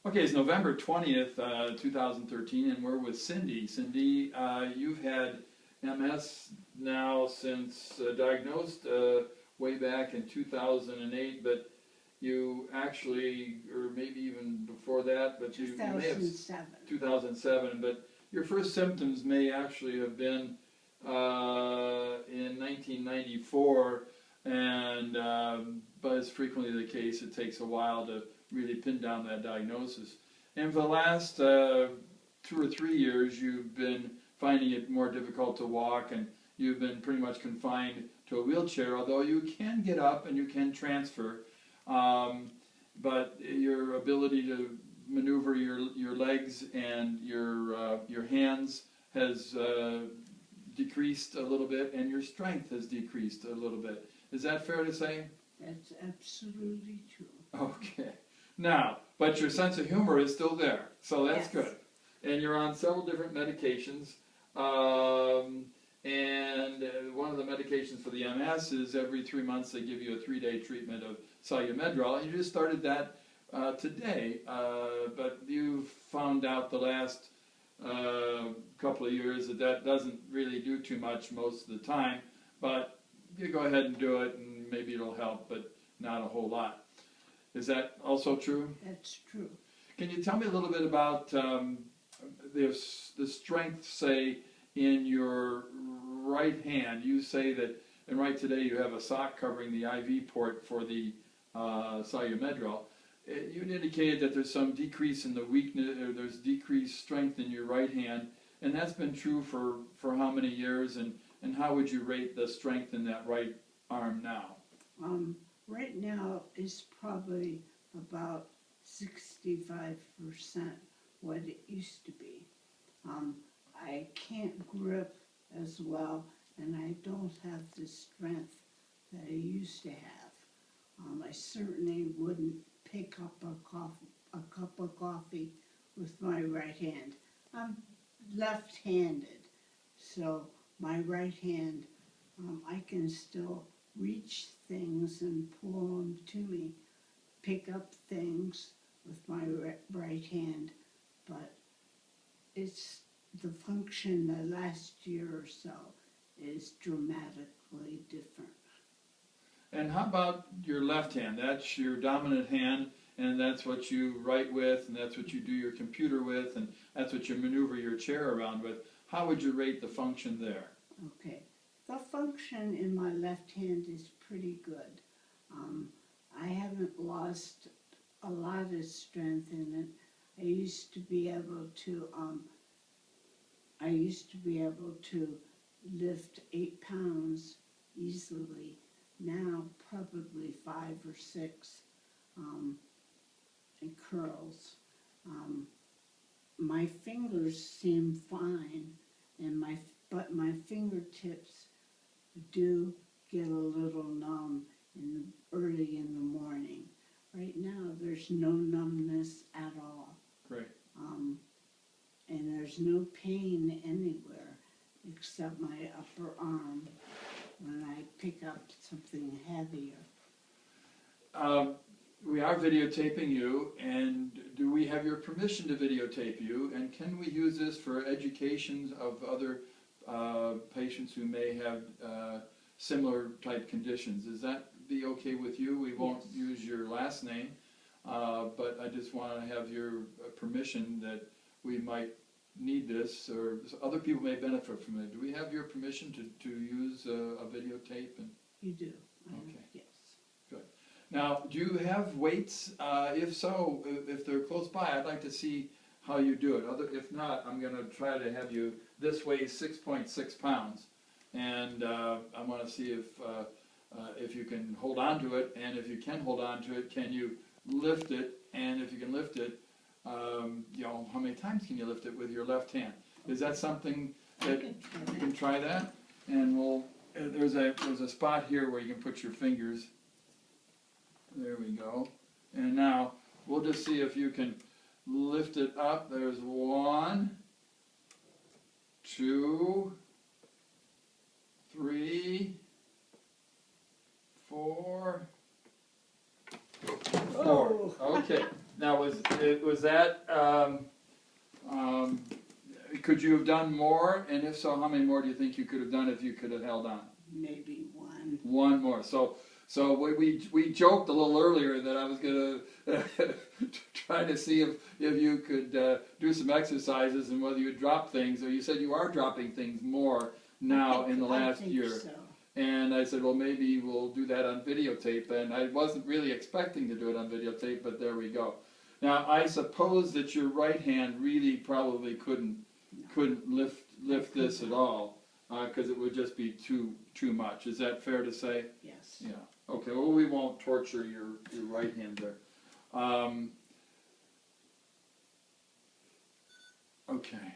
Okay, it's November 20th, 2013, and we're with Cindy. Cindy, you've had MS now since diagnosed way back in 2008, but you actually, or maybe even before that, but you may have 2007, but your first symptoms may actually have been in 1994, and but as frequently the case, it takes a while to really pin down that diagnosis. And for the last 2 or 3 years, you've been finding it more difficult to walk, and you've been pretty much confined to a wheelchair, although you can get up and you can transfer. But your ability to maneuver your legs and your hands has decreased a little bit, and your strength has decreased a little bit. Is that fair to say? That's absolutely true. Okay. Now, but your sense of humor is still there, so that's Yes. good. And you're on several different medications, and one of the medications for the MS is every 3 months they give you a 3-day treatment of Solumedrol. You just started that today, but you've found out the last couple of years that that doesn't really do too much most of the time, but you go ahead and do it, and maybe it'll help, but not a whole lot. Is that also true? That's true. Can you tell me a little bit about the strength, say, in your right hand? You say that, and right today you have a sock covering the IV port for the Solumedrol. You indicated that there's some decrease in the weakness, or there's decreased strength in your right hand, and that's been true for how many years, and how would you rate the strength in that right arm now? Right now is probably about 65% what it used to be. I can't grip as well, and I don't have the strength that I used to have. I certainly wouldn't pick up a cup of coffee with my right hand. I'm left-handed, so my right hand, I can still reach things and pull them to me, pick up things with my right hand, but it's the function the last year or so is dramatically different. And how about your left hand? That's your dominant hand, and that's what you write with, and that's what you do your computer with, and that's what you maneuver your chair around with. How would you rate the function there? Okay. The function in my left hand is pretty good. I haven't lost a lot of strength in it. I used to be able to lift 8 pounds easily. Now probably 5 or 6 in curls. My fingers seem fine, and but my fingertips do get a little numb early in the morning. Right now, there's no numbness at all. Great. And there's no pain anywhere except my upper arm when I pick up something heavier. We are videotaping you, and do we have your permission to videotape you? And can we use this for education of other patients who may have similar type conditions? Is that be okay with you? We won't use your last name, but I just want to have your permission that we might need this, or other people may benefit from it. Do we have your permission to use a videotape? And you do. Okay. Yes. Good. Now, do you have weights? If so, if they're close by, I'd like to see how you do it. If not, I'm going to try to have you. This weighs 6.6 pounds, and I want to see if you can hold on to it, and if you can hold on to it, can you lift it? And if you can lift it, how many times can you lift it with your left hand? Is that something that you can try that? And there's a spot here where you can put your fingers. There we go. And now we'll just see if you can lift it up. There's 1, 2, 3, 4. Okay. Now, was that, could you have done more? And if so, how many more do you think you could have done if you could have held on? Maybe one. One more. So we joked a little earlier that I was gonna try to see if you could do some exercises and whether you would drop things. Or you said you are dropping things more now in the last year. So. And I said, well, maybe we'll do that on videotape. And I wasn't really expecting to do it on videotape, but there we go. Now, I suppose that your right hand really probably couldn't lift this at all, because it would just be too much. Is that fair to say? Yes. Yeah. Okay. Well, we won't torture your right hand there. Okay.